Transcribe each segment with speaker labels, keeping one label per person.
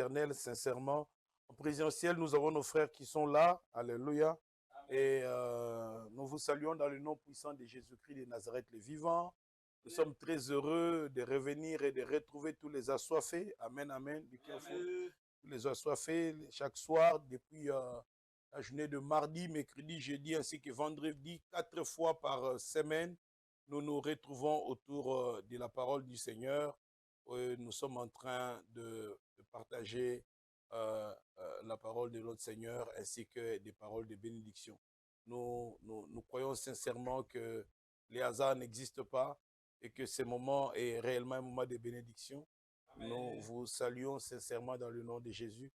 Speaker 1: l'éternel, sincèrement. En présentiel, nous avons nos frères qui sont là. Alléluia. Et nous vous saluons dans le nom puissant de Jésus-Christ de Nazareth, le vivant. Nous sommes très heureux de revenir et de retrouver tous les assoiffés. Amen, amen. Tous les assoiffés, chaque soir, depuis la journée de mardi, mercredi, jeudi, ainsi que vendredi, 4 fois par semaine, nous nous retrouvons autour de la parole du Seigneur. Nous sommes en train de partager la parole de notre Seigneur ainsi que des paroles de bénédiction. Nous croyons sincèrement que les hasards n'existent pas et que ce moment est réellement un moment de bénédiction. Amen. Nous vous saluons sincèrement dans le nom de Jésus.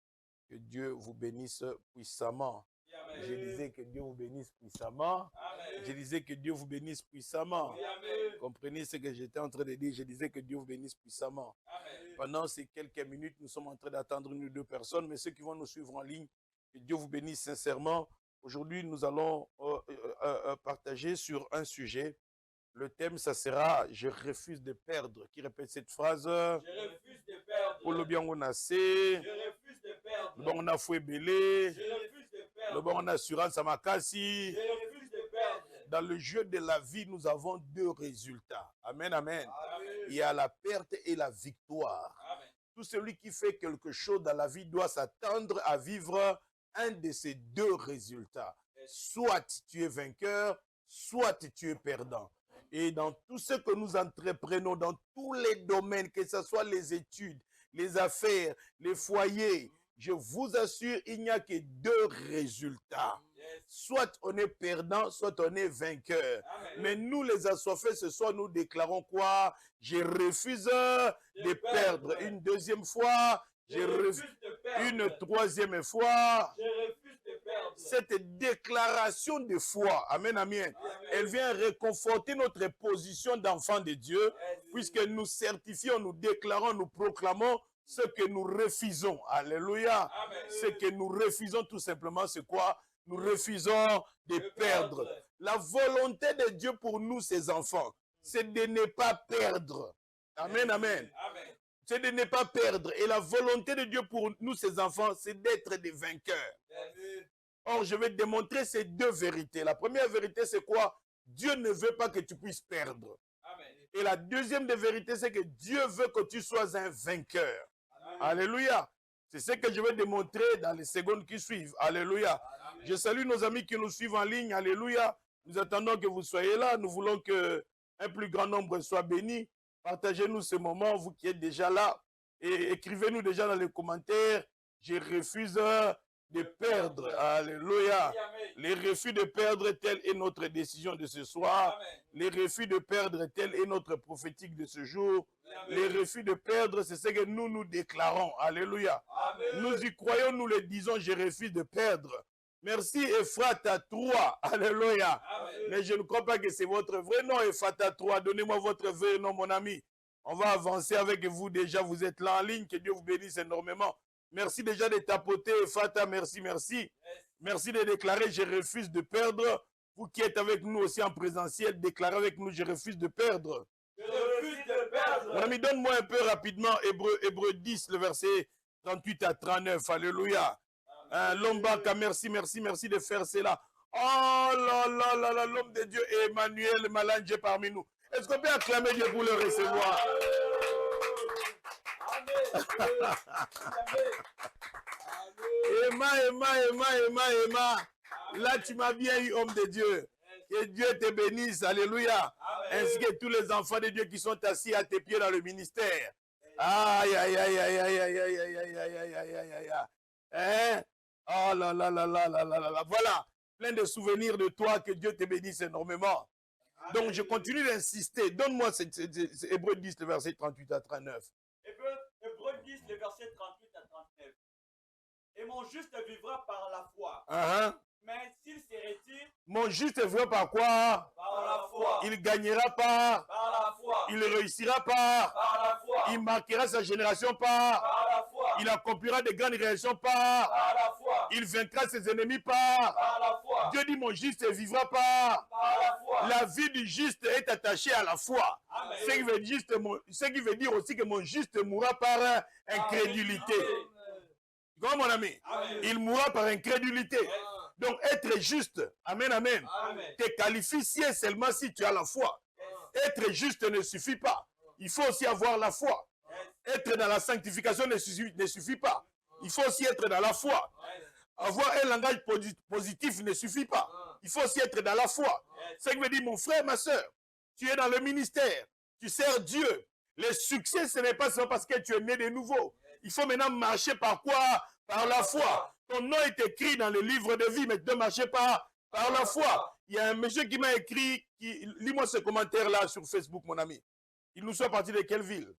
Speaker 1: Que Dieu vous bénisse puissamment. Amen. Je disais que Dieu vous bénisse puissamment. Amen. Je disais que Dieu vous bénisse puissamment. Amen. Comprenez ce que j'étais en train de dire. Je disais que Dieu vous bénisse puissamment. Amen. Pendant ces quelques minutes, nous sommes en train d'attendre une ou deux personnes, mais ceux qui vont nous suivre en ligne, que Dieu vous bénisse sincèrement. Aujourd'hui, nous allons partager sur un sujet. Le thème, ça sera « Je refuse de perdre ». Qui répète cette phrase? Je refuse de perdre. Pour le bien on a assez. Je refuse de perdre. Le bon on a fouet belé. Je refuse de perdre. Le bon on a assurance à Makassi. Je refuse de perdre. Dans le jeu de la vie, nous avons deux résultats. Amen, amen. Amen. Il y a la perte et la victoire. Amen. Tout celui qui fait quelque chose dans la vie doit s'attendre à vivre un de ces deux résultats. Soit tu es vainqueur, soit tu es perdant. Et dans tout ce que nous entreprenons, dans tous les domaines, que ce soit les études, les affaires, les foyers, je vous assure, il n'y a que deux résultats. Soit on est perdant, soit on est vainqueur. Amen. Mais nous, les assoiffés, ce soir, nous déclarons quoi? Je refuse de perdre. Une deuxième fois, je refuse de perdre. Une troisième fois, je refuse de perdre. Cette déclaration de foi, amen, amen, elle vient réconforter notre position d'enfant de Dieu, puisque nous certifions, nous déclarons, nous proclamons ce que nous refusons. Alléluia. Amen. Ce que nous refusons tout simplement, c'est quoi? Nous refusons de perdre. La volonté de Dieu pour nous, ses enfants, c'est de ne pas perdre. Amen, amen. Amen. C'est de ne pas perdre. Et la volonté de Dieu pour nous, ses enfants, c'est d'être des vainqueurs. Amen. Or, je vais te démontrer ces deux vérités. La première vérité, c'est quoi? Dieu ne veut pas que tu puisses perdre. Amen. Et la deuxième des vérités, c'est que Dieu veut que tu sois un vainqueur. Amen. Alléluia. C'est ce que je vais démontrer dans les secondes qui suivent. Alléluia. Amen. Je salue nos amis qui nous suivent en ligne. Alléluia. Nous attendons que vous soyez là. Nous voulons qu'un plus grand nombre soit béni. Partagez-nous ce moment, vous qui êtes déjà là. Et écrivez-nous déjà dans les commentaires. Je refuse de perdre. Alléluia. Les refus de perdre, telle est notre décision de ce soir. Amen. Les refus de perdre, telle est notre prophétique de ce jour. Amen. Les refus de perdre, c'est ce que nous déclarons. Alléluia. Amen. Nous y croyons, nous le disons, je refuse de perdre. Merci Ephrata 3. Alléluia. Amen. Mais je ne crois pas que c'est votre vrai nom, Ephrata 3. Donnez-moi votre vrai nom, mon ami. On va avancer avec vous déjà. Vous êtes là en ligne. Que Dieu vous bénisse énormément. Merci déjà de tapoter, Ephrata. Merci, merci. Yes. Merci de déclarer, je refuse de perdre. Vous qui êtes avec nous aussi en présentiel, déclarez avec nous, je refuse de perdre. Je refuse de perdre. Mon ami, donne-moi un peu rapidement Hébreu 10, le verset 38 à 39. Alléluia. Lombaka, merci de faire cela. Oh là là là là, l'homme de Dieu, Emmanuel Malanje parmi nous. Est-ce qu'on peut acclamer Dieu pour le recevoir? Emma. Là, tu m'as bien eu, homme de Dieu. Que Dieu te bénisse. Alléluia. Amen. Ainsi que tous les enfants de Dieu qui sont assis à tes pieds dans le ministère. Aïe, aïe, aïe, aïe, aïe, aïe, aïe, aïe, aïe, aïe, aïe, aïe, aïe, aïe. Hein? Oh là là là là là là là. Voilà. Plein de souvenirs de toi. Que Dieu te bénisse énormément. Amen. Donc, je continue d'insister. Donne-moi Hébreu 10, le verset 38 à 39.
Speaker 2: Hébreu 10, le verset 38 à 39. Et mon juste vivra par la foi. Mais s'il se retire,
Speaker 1: mon juste vivra par quoi?
Speaker 2: Par la foi.
Speaker 1: Il gagnera par
Speaker 2: la foi.
Speaker 1: Il réussira par
Speaker 2: la foi.
Speaker 1: Il marquera sa génération par
Speaker 2: la foi.
Speaker 1: Il accomplira de grandes réalisations par
Speaker 2: la foi.
Speaker 1: Il vaincra ses ennemis par
Speaker 2: la foi.
Speaker 1: Dieu dit mon juste vivra par
Speaker 2: la foi.
Speaker 1: La vie du juste est attachée à la foi.
Speaker 2: Amen.
Speaker 1: Ce qui veut dire aussi que mon juste mourra par incrédulité. Comment, mon ami?
Speaker 2: Amen.
Speaker 1: Il mourra par incrédulité.
Speaker 2: Yes.
Speaker 1: Donc, être juste, amen, amen,
Speaker 2: Amen.
Speaker 1: te qualifie si et seulement si tu as la foi.
Speaker 2: Yes.
Speaker 1: Être juste ne suffit pas. Il faut aussi avoir la foi.
Speaker 2: Yes.
Speaker 1: Être dans la sanctification ne suffit pas. Il faut aussi être dans la foi.
Speaker 2: Yes.
Speaker 1: Avoir un langage positif ne suffit pas. Il faut aussi être dans la foi.
Speaker 2: Yes.
Speaker 1: C'est ce que me dit mon frère, ma soeur. Tu es dans le ministère. Tu sers Dieu. Le succès, ce n'est pas seulement parce que tu es né de nouveau. Il faut maintenant marcher par quoi? Par la foi. Ton nom est écrit dans le livre de vie, mais tu dois marcher par la foi. Il y a un monsieur qui m'a écrit, lis-moi ce commentaire-là sur Facebook, mon ami. Il nous soit parti de quelle ville?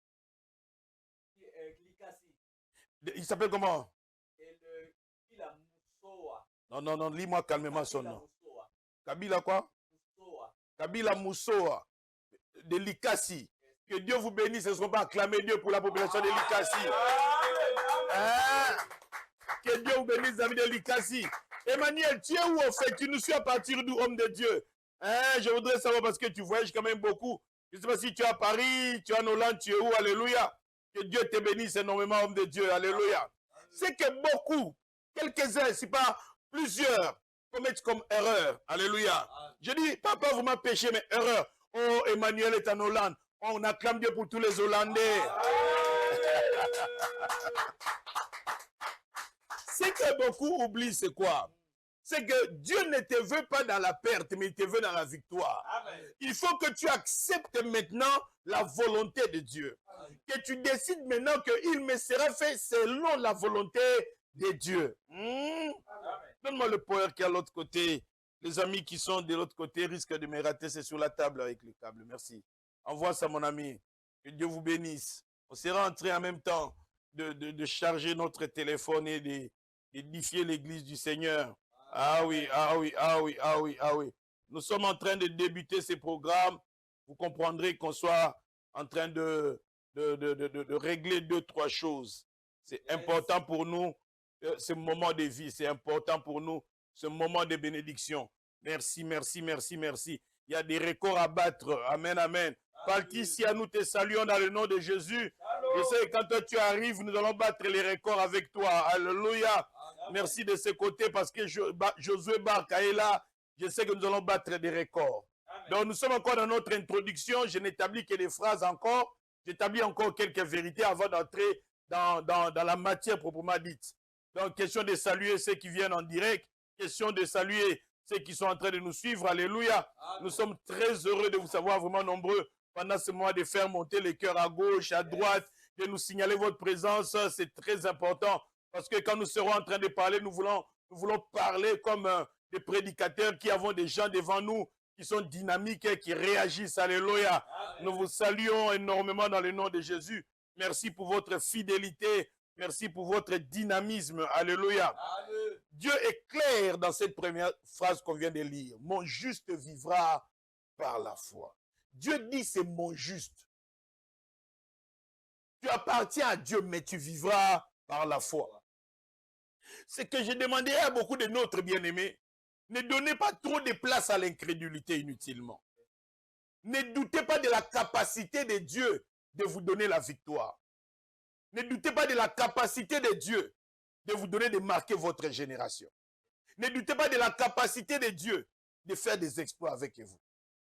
Speaker 1: Il s'appelle comment? Non, lis-moi calmement son nom. Kabila quoi? Kabila Moussoa de Likasi. Que Dieu vous bénisse. Ce ne seront pas acclamer Dieu pour la population de Likasi. Hein? Que Dieu vous bénisse, amis de Likasi. Emmanuel, tu es où en fait? Tu nous suis à partir d'où, homme de Dieu? Hein? Je voudrais savoir parce que tu voyages quand même beaucoup. Je ne sais pas si tu es à Paris, tu es en Hollande, tu es où? Alléluia. Que Dieu te bénisse énormément, homme de Dieu. Alléluia. C'est que beaucoup, quelques-uns, si pas plusieurs, commettent comme erreur. Alléluia. Je dis, papa, vous m'avez péché, mais erreur. Oh, Emmanuel est en Hollande. On acclame Dieu pour tous les Hollandais. Ce que beaucoup oublient, c'est quoi? C'est que Dieu ne te veut pas dans la perte, mais il te veut dans la victoire. Amen. Il faut que tu acceptes maintenant la volonté de Dieu. Que tu décides maintenant qu'il me sera fait selon la volonté de Dieu. Donne-moi le power qui est à l'autre côté. Les amis qui sont de l'autre côté risquent de me rater. C'est sur la table avec le câble. Merci. Envoie ça, mon ami. Que Dieu vous bénisse. On sera en train en même temps de charger notre téléphone et d'édifier l'église du Seigneur. Ah oui, ah oui, ah oui, ah oui, ah oui. Nous sommes en train de débuter ces programmes. Vous comprendrez qu'on soit en train de régler 2-3 choses. C'est important pour nous, ce moment de vie. C'est important pour nous, ce moment de bénédiction. Merci, merci, merci, merci. Il y a des records à battre. Amen, amen. Patricia, nous te saluons dans le nom de Jésus. Je sais que quand toi tu arrives, nous allons battre les records avec toi. Alléluia. Merci de ce côté parce que Josué Barca est là. Je sais que nous allons battre des records. Amen. Donc nous sommes encore dans notre introduction. Je n'établis que des phrases encore. J'établis encore quelques vérités avant d'entrer dans la matière proprement dite. Donc question de saluer ceux qui viennent en direct. Question de saluer ceux qui sont en train de nous suivre. Alléluia. Amen. Nous sommes très heureux de vous savoir vraiment nombreux pendant ce mois de faire monter les cœurs à gauche, à droite, de nous signaler votre présence. C'est très important parce que quand nous serons en train de parler, nous voulons parler comme des prédicateurs qui avons des gens devant nous qui sont dynamiques et qui réagissent. Alléluia. Amen. Nous vous saluons énormément dans le nom de Jésus. Merci pour votre fidélité. Merci pour votre dynamisme. Alléluia. Amen. Dieu est clair dans cette première phrase qu'on vient de lire. Mon juste vivra par la foi. Dieu dit c'est mon juste. Tu appartiens à Dieu, mais tu vivras par la foi. C'est que je demanderai à beaucoup de notre bien-aimés, ne donnez pas trop de place à l'incrédulité inutilement. Ne doutez pas de la capacité de Dieu de vous donner la victoire. Ne doutez pas de la capacité de Dieu de vous donner de marquer votre génération. Ne doutez pas de la capacité de Dieu de faire des exploits avec vous.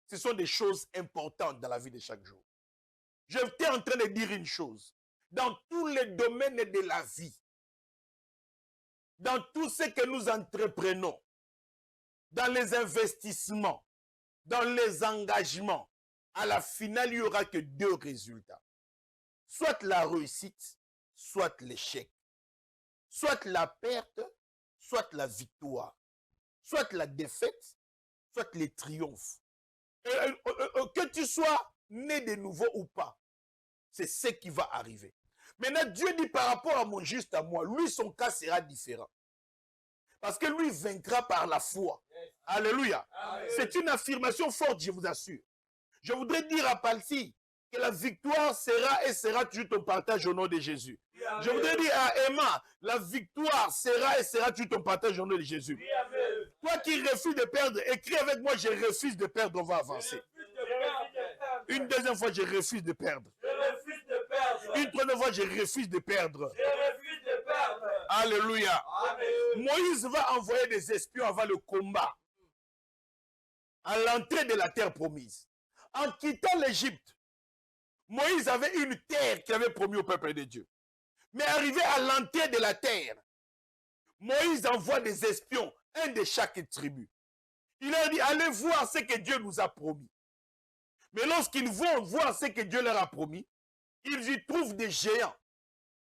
Speaker 1: Ce sont des choses importantes dans la vie de chaque jour. J'étais en train de dire une chose. Dans tous les domaines de la vie, dans tout ce que nous entreprenons, dans les investissements, dans les engagements, à la finale, il n'y aura que 2 résultats. Soit la réussite, soit l'échec. Soit la perte, soit la victoire. Soit la défaite, soit les triomphes. Que tu sois né de nouveau ou pas, c'est ce qui va arriver. Maintenant, Dieu dit par rapport à mon juste à moi, lui, son cas sera différent. Parce que lui vaincra par la foi. Alléluia. C'est une affirmation forte, je vous assure. Je voudrais dire à Palsi que la victoire sera et sera toujours ton partage au nom de Jésus. Je voudrais dire à Emma, la victoire sera et sera toujours ton partage au nom de Jésus. Toi qui refuses de perdre, écris avec moi, je refuse de perdre, on va avancer. Une deuxième fois, je refuse de perdre. Une troisième fois, je refuse de perdre. Alléluia.
Speaker 2: Amen.
Speaker 1: Moïse va envoyer des espions avant le combat. À l'entrée de la terre promise. En quittant l'Égypte, Moïse avait une terre qu'il avait promis au peuple de Dieu. Mais arrivé à l'entrée de la terre, Moïse envoie des espions, un de chaque tribu. Il leur dit, allez voir ce que Dieu nous a promis. Mais lorsqu'ils vont voir ce que Dieu leur a promis, ils y trouvent des géants.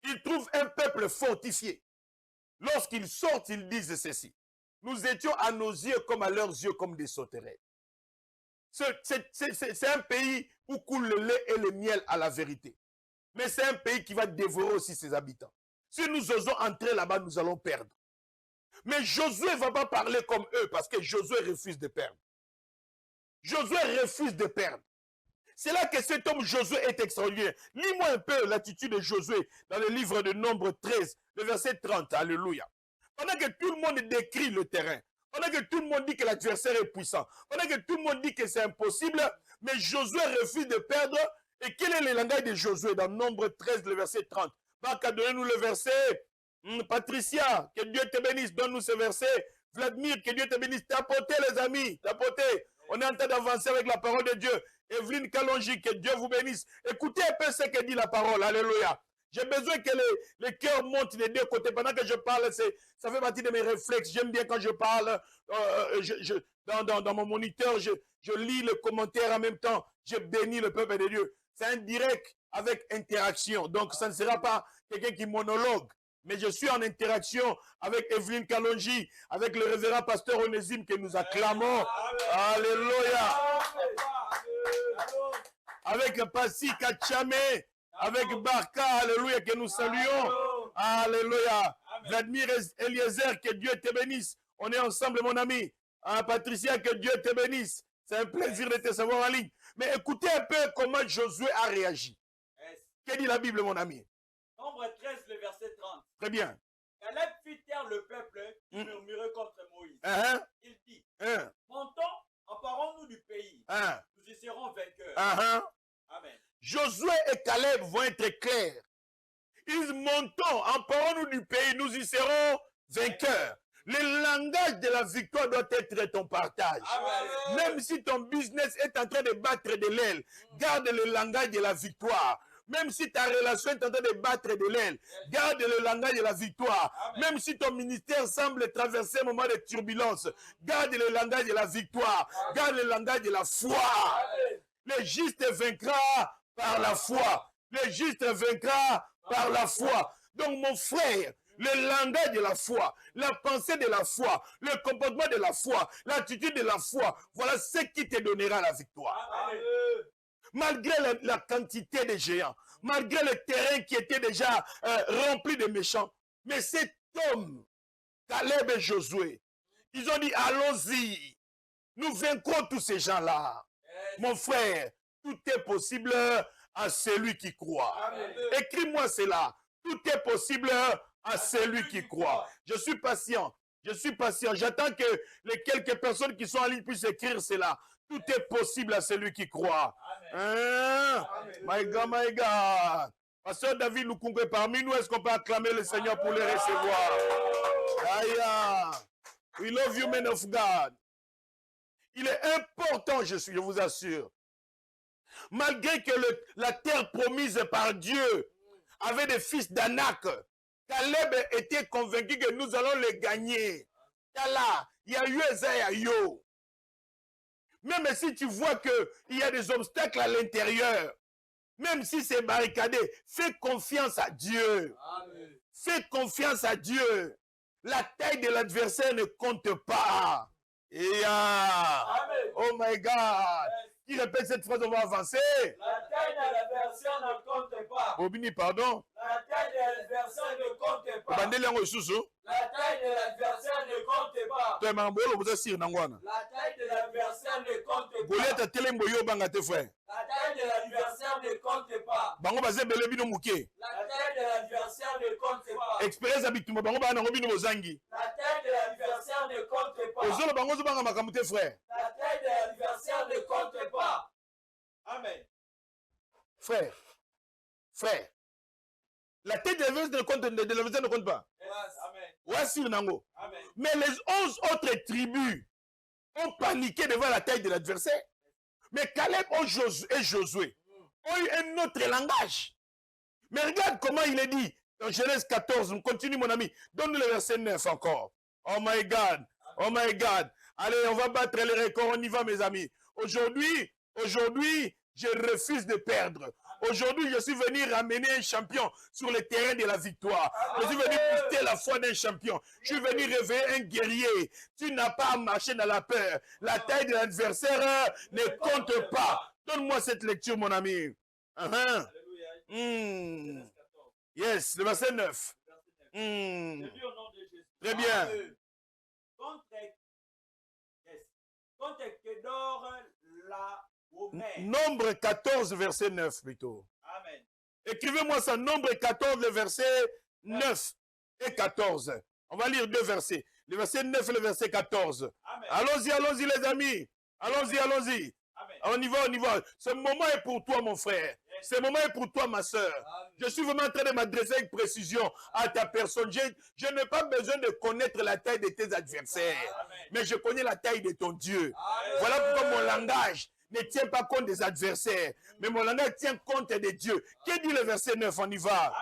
Speaker 1: Ils trouvent un peuple fortifié. Lorsqu'ils sortent, ils disent ceci. Nous étions à nos yeux comme à leurs yeux comme des sauterelles. C'est un pays où coule le lait et le miel à la vérité. Mais c'est un pays qui va dévorer aussi ses habitants. Si nous osons entrer là-bas, nous allons perdre. Mais Josué ne va pas parler comme eux parce que Josué refuse de perdre. Josué refuse de perdre. C'est là que cet homme Josué est extraordinaire. Lis-moi un peu l'attitude de Josué dans le livre de Nombre 13, le verset 30. Alléluia. Pendant que tout le monde décrit le terrain, pendant que tout le monde dit que l'adversaire est puissant, pendant que tout le monde dit que c'est impossible, mais Josué refuse de perdre. Et quel est le langage de Josué dans Nombre 13, le verset 30? Marc, donnez-nous le verset. Patricia, que Dieu te bénisse, donne-nous ce verset. Vladimir, que Dieu te bénisse. Tapotez les amis, tapotez. On est en train d'avancer avec la parole de Dieu. Evelyne Kalonji, que Dieu vous bénisse. Écoutez un peu ce que dit la parole. Alléluia. J'ai besoin que les cœurs montent des deux côtés. Pendant que je parle, ça fait partie de mes réflexes. J'aime bien quand je parle. Dans mon moniteur, je lis le commentaire en même temps. Je bénis le peuple de Dieu. C'est un direct avec interaction. Donc, ça ne sera pas quelqu'un qui monologue. Mais je suis en interaction avec Evelyne Kalonji, avec le révérend pasteur Onésime que nous acclamons. Alléluia. Avec Passi Kachame, avec Barka, alléluia, que nous saluons. Alléluia. Vladimir Eliezer, que Dieu te bénisse. On est ensemble, mon ami. Patricia, que Dieu te bénisse. C'est un plaisir de te savoir en ligne. Mais écoutez un peu comment Josué a réagi. Que dit la Bible, mon ami?
Speaker 2: Nombre 13, le verset 30.
Speaker 1: Très bien.
Speaker 2: Caleb fit taire le peuple qui murmurait contre Moïse. Il dit, montons, emparons-nous du pays. Nous y serons vainqueurs. Amen.
Speaker 1: Josué et Caleb vont être clairs. Ils montons, emparons-nous du pays, nous y serons vainqueurs. Le langage de la victoire doit être ton partage.
Speaker 2: Amen.
Speaker 1: Même si ton business est en train de battre de l'aile, garde le langage de la victoire. Même si ta relation est en train de battre de l'aile, garde le langage de la victoire.
Speaker 2: Amen.
Speaker 1: Même si ton ministère semble traverser un moment de turbulence, garde le langage de la victoire.
Speaker 2: Amen.
Speaker 1: Garde le langage de la foi.
Speaker 2: Amen.
Speaker 1: Le juste vaincra par la foi. Le juste vaincra par la foi. Donc mon frère, le langage de la foi, la pensée de la foi, le comportement de la foi, l'attitude de la foi, voilà ce qui te donnera la victoire.
Speaker 2: Amen.
Speaker 1: Malgré la quantité de géants, malgré le terrain qui était déjà rempli de méchants, mais cet homme, Caleb et Josué, ils ont dit, allons-y, nous vaincrons tous ces gens-là. Mon frère, tout est possible à celui qui croit. Écris-moi cela. Tout est possible à celui qui croit. Je suis patient. Je suis patient. J'attends que les quelques personnes qui sont en ligne puissent écrire cela. Tout est possible à celui qui croit. My God, my God. Pasteur David Lukungue, parmi nous, est-ce qu'on peut acclamer le Seigneur pour les recevoir? We love you, men of God. Il est important, je vous assure. Malgré que la terre promise par Dieu avait des fils d'Anak, Caleb était convaincu que nous allons les gagner. Kala, il y a eu Esaïa. Même si tu vois qu'il y a des obstacles à l'intérieur, même si c'est barricadé, fais confiance à Dieu.
Speaker 2: Amen.
Speaker 1: Fais confiance à Dieu. La taille de l'adversaire ne compte pas. Oh my God. Qui répète cette phrase, on va avancer.
Speaker 2: La taille de l'adversaire ne compte pas.
Speaker 1: Bobini, pardon.
Speaker 2: La taille de l'adversaire ne compte pas.
Speaker 1: La
Speaker 2: La taille de l'adversaire ne compte pas.
Speaker 1: La taille
Speaker 2: de l'adversaire ne compte pas.
Speaker 1: Goliath a telembo yo banga te frère.
Speaker 2: La taille de l'adversaire ne compte pas.
Speaker 1: Bango baze bele bino muke.
Speaker 2: La taille de l'adversaire ne compte pas.
Speaker 1: Expérience habitumba bango bana ngo bino bozangi.
Speaker 2: La taille de l'adversaire ne compte pas.
Speaker 1: Ozolo bango zo banga makambu te frère.
Speaker 2: La taille de l'adversaire ne compte pas. Amen.
Speaker 1: Frère. La tête de l'adversaire ne compte pas. Mais les 11 autres tribus ont paniqué devant la taille de l'adversaire. Mais Caleb et Josué ont eu un autre langage. Mais regarde comment il est dit dans Genèse 14. On continue, mon ami. Donne-nous le verset 9 encore. Oh my God. Oh my God. Allez, on va battre les records. On y va, mes amis. Aujourd'hui, je refuse de perdre. Aujourd'hui, je suis venu ramener un champion sur le terrain de la victoire. Je suis venu booster la foi d'un champion. Je suis venu réveiller un guerrier. Tu n'as pas à marcher dans la peur. La taille de l'adversaire ne compte pas. Donne-moi cette lecture, mon ami. Yes, le verset 9. Très bien. Nombre 14, verset 9 plutôt.
Speaker 2: Amen.
Speaker 1: Écrivez-moi ça, Nombre 14, le verset 9 et 14. On va lire deux versets. Le verset 9 et le verset 14. Allons-y les amis. Allons-y. On y va. Ce moment est pour toi, mon frère. Ce moment est pour toi, ma soeur. Je suis vraiment en train de m'adresser avec précision à ta personne. Je n'ai pas besoin de connaître la taille de tes adversaires. Mais je connais la taille de ton Dieu. Voilà pourquoi mon langage ne tient pas compte des adversaires. Mais mon langage tient compte de Dieu. Que dit le verset 9? On y va.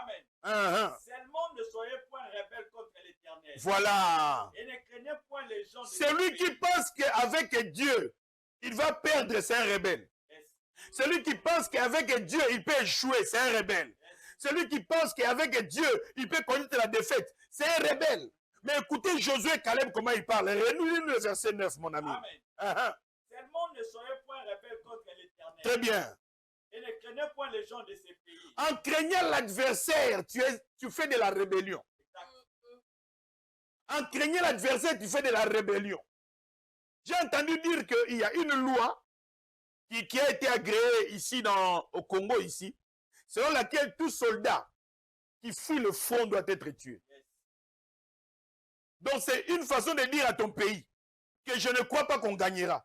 Speaker 2: Amen. Seulement ne soyez point rebelles contre l'Éternel.
Speaker 1: Voilà.
Speaker 2: Et ne craignez point les gens.
Speaker 1: Celui qui pense qu'avec Dieu, il va perdre, c'est un rebelle. Celui qui pense qu'avec Dieu, il peut échouer, c'est un rebelle. Celui qui pense qu'avec Dieu, il peut connaître la défaite, c'est un rebelle. Mais écoutez Josué et Caleb, comment il parle. Renouvelez le verset 9, mon ami.
Speaker 2: Amen. Seulement ne soyez point rebelles contre l'Éternel.
Speaker 1: Très bien.
Speaker 2: Et ne craignez point les gens de ces pays.
Speaker 1: En craignant l'adversaire, tu fais de la rébellion. En craignant l'adversaire, tu fais de la rébellion. J'ai entendu dire qu'il y a une loi qui a été agréée ici au Congo, ici, selon laquelle tout soldat qui fuit le front doit être tué. Donc c'est une façon de dire à ton pays que je ne crois pas qu'on gagnera.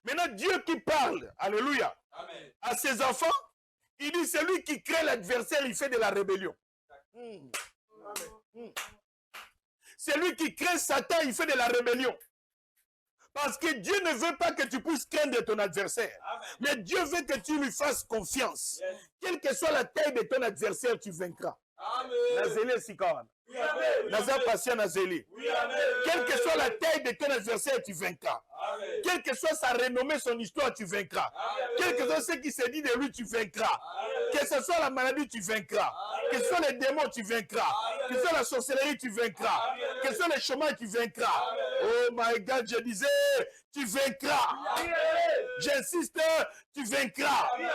Speaker 1: Maintenant, Dieu qui parle, alléluia,
Speaker 2: Amen.
Speaker 1: À ses enfants, il dit celui qui crée l'adversaire, il fait de la rébellion. Celui qui crée Satan, il fait de la rébellion. Parce que Dieu ne veut pas que tu puisses craindre ton adversaire.
Speaker 2: Amen.
Speaker 1: Mais Dieu veut que tu lui fasses confiance.
Speaker 2: Yes.
Speaker 1: Quelle que soit la taille de ton adversaire, tu vaincras.
Speaker 2: Amen.
Speaker 1: Nazélé Sikawan. Nazar patient Nazélé. Quelle que soit la taille de ton adversaire, tu vaincras.
Speaker 2: Amen.
Speaker 1: Quelle que soit sa renommée, son histoire, tu vaincras.
Speaker 2: Amen.
Speaker 1: Quel que soit ce qui se dit de lui, tu vaincras.
Speaker 2: Amen.
Speaker 1: Que ce soit la maladie, tu vaincras.
Speaker 2: Amen.
Speaker 1: Que ce soit les démons, tu vaincras.
Speaker 2: Amen.
Speaker 1: Que ce soit la sorcellerie, tu vaincras.
Speaker 2: Amen.
Speaker 1: Que ce soit les chemins, tu vaincras.
Speaker 2: Amen.
Speaker 1: Oh my God, je disais, tu vaincras.
Speaker 2: Amen.
Speaker 1: J'insiste, tu vaincras.
Speaker 2: Amen.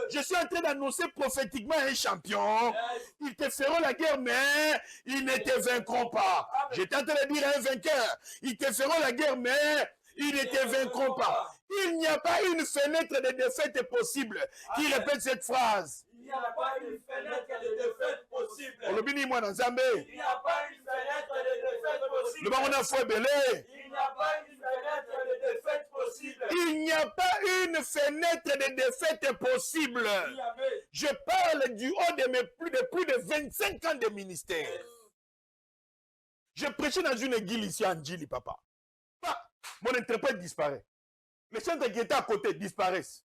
Speaker 1: Je suis en train d'annoncer prophétiquement un champion.
Speaker 2: Yes.
Speaker 1: Ils te feront la guerre, mais ils ne te vaincront pas.
Speaker 2: Amen.
Speaker 1: J'étais en train de dire à un vainqueur, ils te feront la guerre, mais ils ne te vaincront pas. Il n'y a pas une fenêtre de défaite possible. Qui
Speaker 2: Amen.
Speaker 1: répète cette phrase?
Speaker 2: Il n'y a pas une fenêtre de défaite possible.
Speaker 1: Il n'y a
Speaker 2: Il n'y a pas une fenêtre de défaite possible.
Speaker 1: le baron a foi belé.
Speaker 2: Il n'y a pas une fenêtre de défaite possible.
Speaker 1: Il n'y a pas une fenêtre de défaite possible.
Speaker 2: Amen.
Speaker 1: Je parle du haut de mes plus de 25 ans de ministère. Je prêchais dans une église ici en Djili, papa. Mon interprète disparaît. Les chantres qui étaient à côté disparaissent.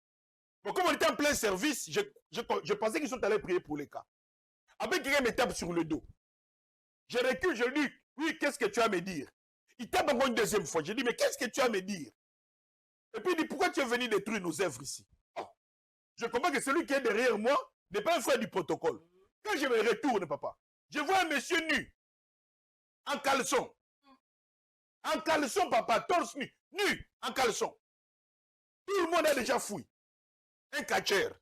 Speaker 1: Bon, comme on était en plein service, je pensais qu'ils sont allés prier pour les cas. Après, quelqu'un me tape sur le dos. Je recule, je lui dis, oui, qu'est-ce que tu as à me dire? Il tape encore une deuxième fois. Je dis, mais qu'est-ce que tu as à me dire? Et puis il dit, pourquoi tu es venu détruire nos œuvres ici? Oh. Je comprends que celui qui est derrière moi n'est pas un frère du protocole. Quand je me retourne, papa, je vois un monsieur nu, en caleçon. En caleçon, papa, torse nu, en caleçon. Tout le monde a déjà fouillé. Un catcheur.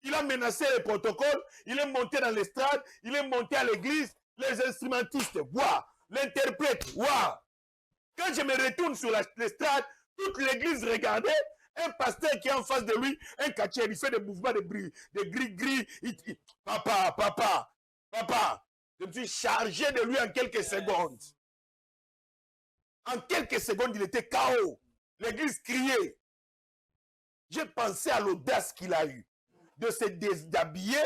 Speaker 1: Il a menacé le protocole, il est monté dans l'estrade, il est monté à l'église, les instrumentistes, waouh, l'interprète, waouh. Quand je me retourne sur l'estrade, toute l'église regardait, un pasteur qui est en face de lui, un catcheur, il fait des mouvements de gris-gris. Papa, je me suis chargé de lui en quelques secondes. En quelques secondes, il était KO. L'église criait. J'ai pensé à l'audace qu'il a eue de se déshabiller,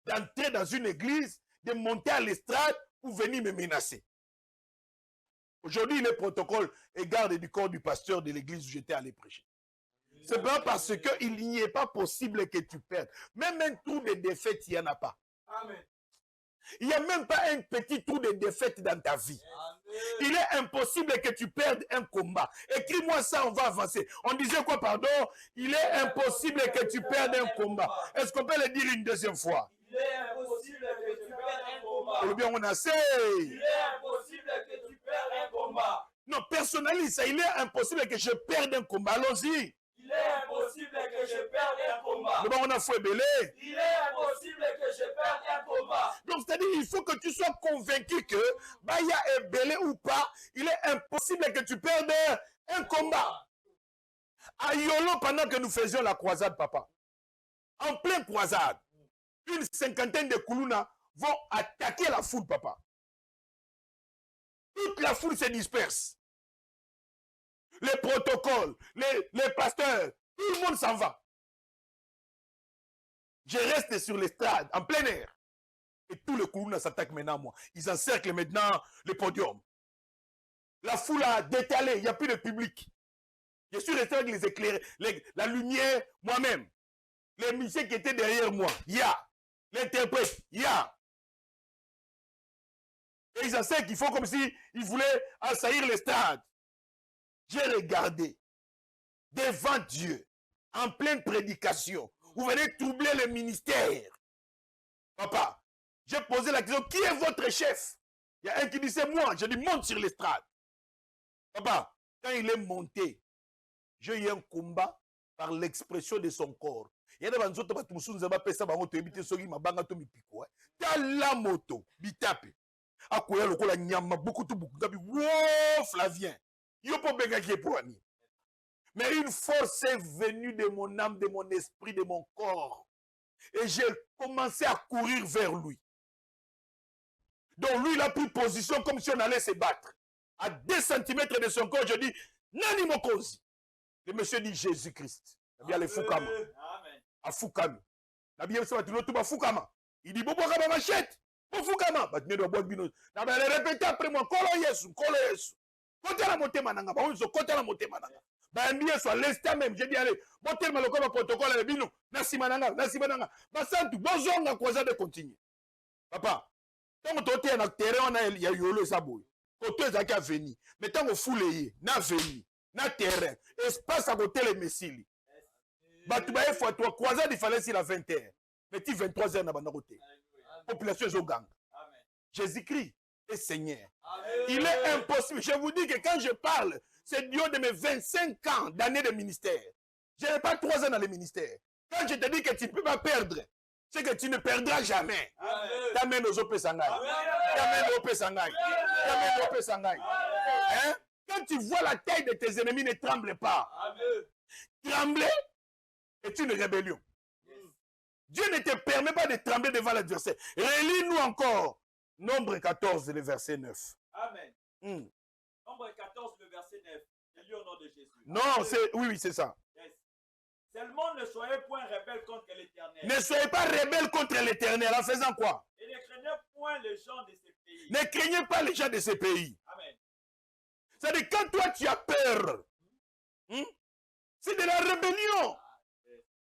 Speaker 1: d'entrer dans une église, de monter à l'estrade pour venir me menacer. Aujourd'hui, les protocoles et garde du corps du pasteur de l'église où j'étais allé prêcher. C'est pas parce qu'il n'y est pas possible que tu perdes. Même un trou de défaite, il n'y en a pas.
Speaker 2: Amen.
Speaker 1: Il n'y a même pas un petit trou de défaite dans ta vie.
Speaker 2: Amen.
Speaker 1: Il est impossible que tu perdes un combat. Écris-moi ça, on va avancer. On disait quoi, pardon? Il est impossible que tu perdes un combat. Est-ce qu'on peut le dire une deuxième fois?
Speaker 2: Il est impossible que tu perdes un combat.
Speaker 1: Ou bien on a assez.
Speaker 2: Il est impossible que tu perdes un combat.
Speaker 1: Non, personnalise ça. Il est impossible que je perde un combat. Allons-y.
Speaker 2: Il est impossible que je perde un combat.
Speaker 1: Mais bon, on a fouet belé.
Speaker 2: Il est impossible que je perde un combat.
Speaker 1: Donc, c'est-à-dire, il faut que tu sois convaincu que, Baya est belé ou pas, il est impossible que tu perdes un combat. À Yolo, pendant que nous faisions la croisade, papa, en pleine croisade, une cinquantaine de Koulouna vont attaquer la foule, papa. Toute la foule se disperse. Les protocoles, les pasteurs, tout le monde s'en va. Je reste sur l'estrade, en plein air. Et tous les Koulouna s'attaquent maintenant à moi. Ils encerclent maintenant le podium. La foule a détalé, il n'y a plus de public. Je suis resté avec les éclairés, la lumière, moi-même. Les musiciens qui étaient derrière moi, il y a. L'interprète, il y a. Et ils encerclent qu'ils font comme s'ils voulaient assaillir l'estrade. J'ai regardé devant Dieu, en pleine prédication. Vous venez troubler le ministère. Papa, j'ai posé la question, qui est votre chef? Il y a un qui dit, c'est moi. Je dis, monte sur l'estrade. Papa, quand il est monté, j'ai eu un combat par l'expression de son corps. Il y a des gens qui ont dit, ça va éviter ce qui m'a bangato mipico. Tala moto, bitape. Akoya lokola nyama, beaucoup de beaucoup. Wow, Flavien. Mais une force est venue de mon âme, de mon esprit, de mon corps. Et j'ai commencé à courir vers lui. Donc lui, il a pris position comme si on allait se battre. À 2 cm de son corps, je dis, Nani Mokozi. Le monsieur dit Jésus-Christ. Il y a les Foukama. À Foukama. Il dit, Bobo Kama machette. Foukama. Il répété après moi, Kolo Yesu, Kolo Yesu. Côté la montée mananga, côté la montée mananga. Bien soit l'instant même, j'ai dit allez, montez le protocole avec nous. Merci mananga. Basantu, bozonga croisade de continuer. Papa, tant que tu es dans le terrain, on a yolo saboy. Côté ça qui a venu. Mais tant que foulé, na venu, na terrain, espace à côté les messiles. Batoubaye fois toi croisade il fallait s'il a 20 heures. Mais tu 23 heures na banda côté. Population est au gang. Jésus-Christ est Seigneur. Amen. Il est impossible. Je vous dis que quand je parle, c'est du haut de mes 25 ans d'années de ministère. Je n'ai pas 3 ans dans le ministère. Quand je te dis que tu ne peux pas perdre, c'est que tu ne perdras jamais. T'amènes aux OP Sangai. T'amènes aux OP Sangai. T'amènes aux OP Sangai. Hein? Quand tu vois la taille de tes ennemis, ne tremble pas. Amen. Trembler est une rébellion. Dieu ne te permet pas de trembler devant l'adversaire. Relis-nous encore. Nombre 14, le verset 9.
Speaker 2: Amen. Nombre 14, le verset 9. Je lis au nom de Jésus.
Speaker 1: Non, c'est oui, c'est ça.
Speaker 2: Yes. Seulement ne soyez point rebelles contre l'Éternel.
Speaker 1: Ne soyez pas rebelles contre l'Éternel en faisant quoi?
Speaker 2: Et ne craignez point les gens de ces pays.
Speaker 1: Ne craignez pas les gens de ces pays.
Speaker 2: Amen.
Speaker 1: C'est-à-dire quand toi tu as peur, c'est de la rébellion.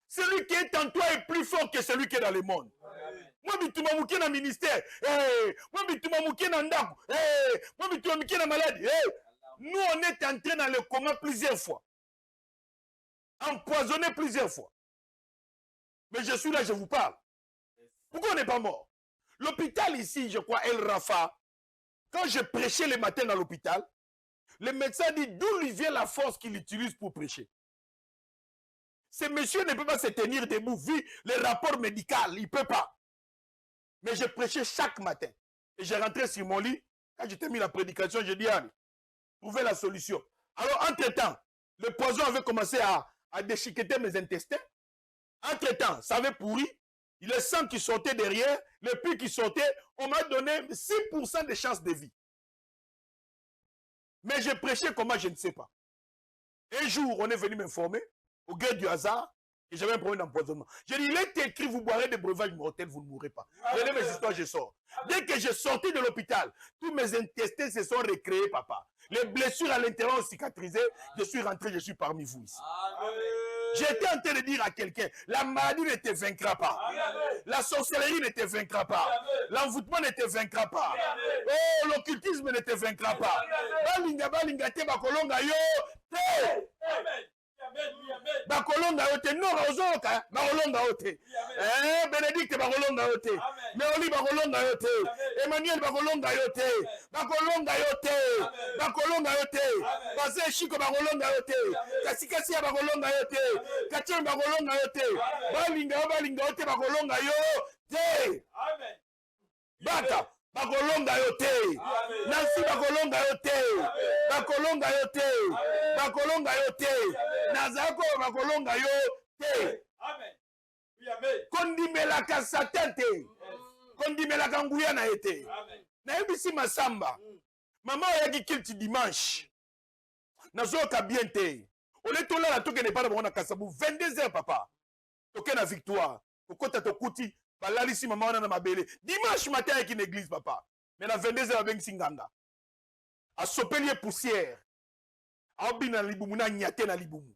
Speaker 1: Celui qui est en toi est plus fort que celui qui est dans le monde. Moi, je suis dans le ministère. Moi, je suis dans le ndako. Moi, je suis dans la maladie. Nous, on est entrés dans le coma plusieurs fois. Empoisonné plusieurs fois. Mais je suis là, je vous parle. Pourquoi on n'est pas mort? L'hôpital ici, je crois, El Rafa, quand je prêchais le matin dans l'hôpital, le médecin dit d'où lui vient la force qu'il utilise pour prêcher. Ce monsieur ne peut pas se tenir debout, vu les rapports médicaux, il ne peut pas. Mais je prêchais chaque matin. Et j'ai rentré sur mon lit. Quand j'ai terminé la prédication, j'ai dit, allez, trouvez la solution. Alors, entre-temps, le poison avait commencé à déchiqueter mes intestins. Entre-temps, ça avait pourri. Le sang qui sortait derrière, le pus qui sortait, on m'a donné 6% de chances de vie. Mais j'ai prêché comment, je ne sais pas. Un jour, on est venu m'informer, au gré du hasard, Et j'avais un problème d'empoisonnement. Je dis, il est écrit, vous boirez des breuvages mortels, vous ne mourrez pas. Regardez mes histoires, je sors. Dès que je sortais de l'hôpital, tous mes intestins se sont recréés, papa. Les blessures à l'intérieur ont cicatrisé. Je suis rentré, je suis parmi vous ici. J'étais en train de dire à quelqu'un, la maladie ne te vaincra pas. La sorcellerie ne te vaincra pas. L'envoûtement ne te vaincra pas. Oh, l'occultisme ne te vaincra pas. Balinga, balinga, te bakolonga yo, te. Bakolonga yo te, non, ozoka, bakolonga yo te. Bénédicte bakolonga yo te. Méoli bakolonga yo te. Emmanuel bakolonga yo te. Bakolonga yo te. Bakolonga yo te. Basé Chiko bakolonga yo te. Kasi ya bakolonga yo te. Kachem bakolonga yo te. Balinga yo te bakolonga yo te. Bata bakolonga yo te. Nancy bakolonga yo te. Bakolonga yo te. Bakolonga yo te. Nazako bakolonga yo te. Kondimelaka Satan te. Kondimelaka nguya na ete. Na ebisi masamba. Maman oyaki kilti dimanche. Nazoka bien te. Ole tola la toke ne pas na kasabu 22h papa. Toke na victoire. Kokota tokuti balalisi maman na mabele. Dimanche matin avec une église papa. Mais na 22h avec singanga. A sopelie poussière. A obina libumu na nyate na libumu.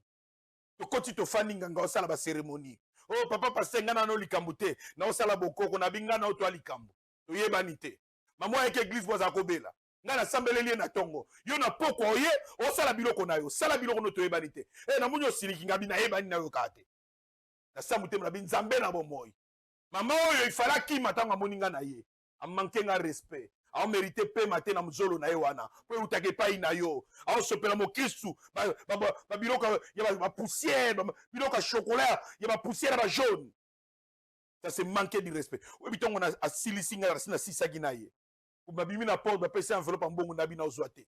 Speaker 1: Tokoti to fani nganga osala ba cérémonie. Oh papa pasteur ngana no likambo te. Na osala bokoko na binga na otwa likambo. Toyebani te. Maman avec église boza kobela. Ngana sambeleli na tongo. Yo na poko oye osala biloko na yo. Sala biloko no toyebani te. Na munyo siliki ngabi na yebani na yo kate. Na samute na binzambe na bomoyi. Maman oyo ifala ki matanga moninga na ye. A manquer nga respect. A mérité pe matin na mzolo na ye wana. Po utake pa ina yo. A sopela mo Kristu. Ba biloko ya ba poussière, biloko chocolat, ya ba poussière ba jaune. Ça c'est manquer de respect. Obi tongo na asilisinga na sisaki na ye. Babimi na porte ba pesa enveloppe mbongo na bina ozwate.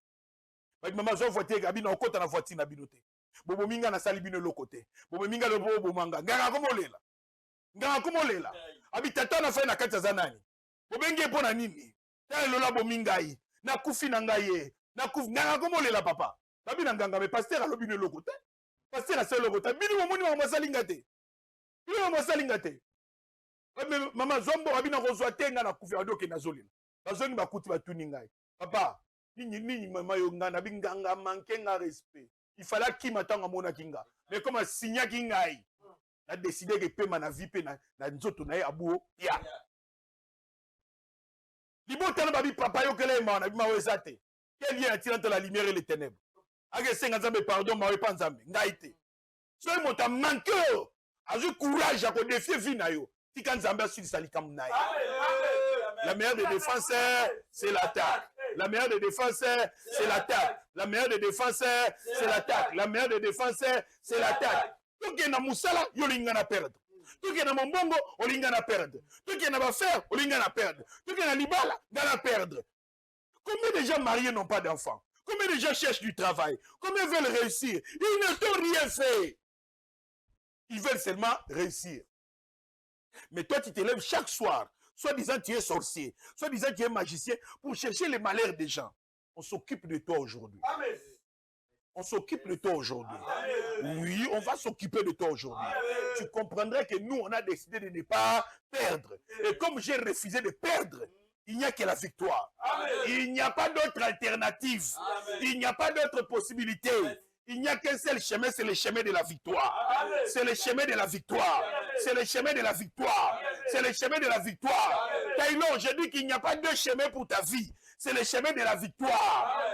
Speaker 1: Ba mama zo voiture ka bina okota na voiture na binote. Bobo minga na sali bino lokote. Bobo minga le bobo manga. Ngaka komolela. Ngaka komolela. Abi tata na fa na kati za nani. Bobenge pona nini? Ta lola bomingai. Na kufi na ngaye. Na kufi ngaka komolela papa. Babi na nganga me pasteur alobi ne lokote. Pasteur a sel lokote. Bini momoni wa masalinga te. Bini wa masalinga te. Mama zombo abina kozwate nga na kufi adoke na zolina. Bazongi bakuti batuni ngai. Papa, nini mama yo ngana binganga manke nga respect. Il fallait qui m'attend à mon kinga. Mais comme un signe kingai, a décidé que paiement na vie pe na nzoto na abuo ya. Libo tana babi papa yo kele ma na bima wezate. Quel lien attire entre la lumière et les ténèbres? Age senga nzambe pardon ma pas nzambe. Ngaite. So mo ta manque. Azu courage à ko défier vie na yo. Ti kan nzambe sur salikam na. La meilleure des défenses, c'est l'attaque. La meilleure des défenses, c'est l'attaque. La meilleure des défenses, c'est l'attaque. La meilleure des défenses, c'est l'attaque. Tout qui est dans Moussala, il y a perdre. Tout qui est dans Mombongo, il y a perdre. Tout qui est dans Bafer, il y a perdre. Tout qui est dans Libala, il y a perdre. Combien de gens mariés n'ont pas d'enfants? Combien de gens cherchent du travail? Combien veulent réussir? Ils ne t'ont rien fait. Ils veulent seulement réussir. Mais toi, tu te lèves chaque soir. Soit disant tu es sorcier, soit disant tu es magicien, pour chercher les malheurs des gens. On s'occupe de toi aujourd'hui. On s'occupe de toi aujourd'hui. Oui, on va s'occuper de toi aujourd'hui. Tu comprendrais que nous, on a décidé de ne pas perdre. Et comme j'ai refusé de perdre, il n'y a que la victoire. Il n'y a pas d'autre alternative. Il n'y a pas d'autre possibilité. Il n'y a qu'un seul chemin, c'est le chemin de la victoire. C'est le chemin de la victoire. C'est le chemin de la victoire. C'est le chemin de la victoire. Taylor, je dis qu'il n'y a pas deux chemins pour ta vie. C'est le chemin de la victoire.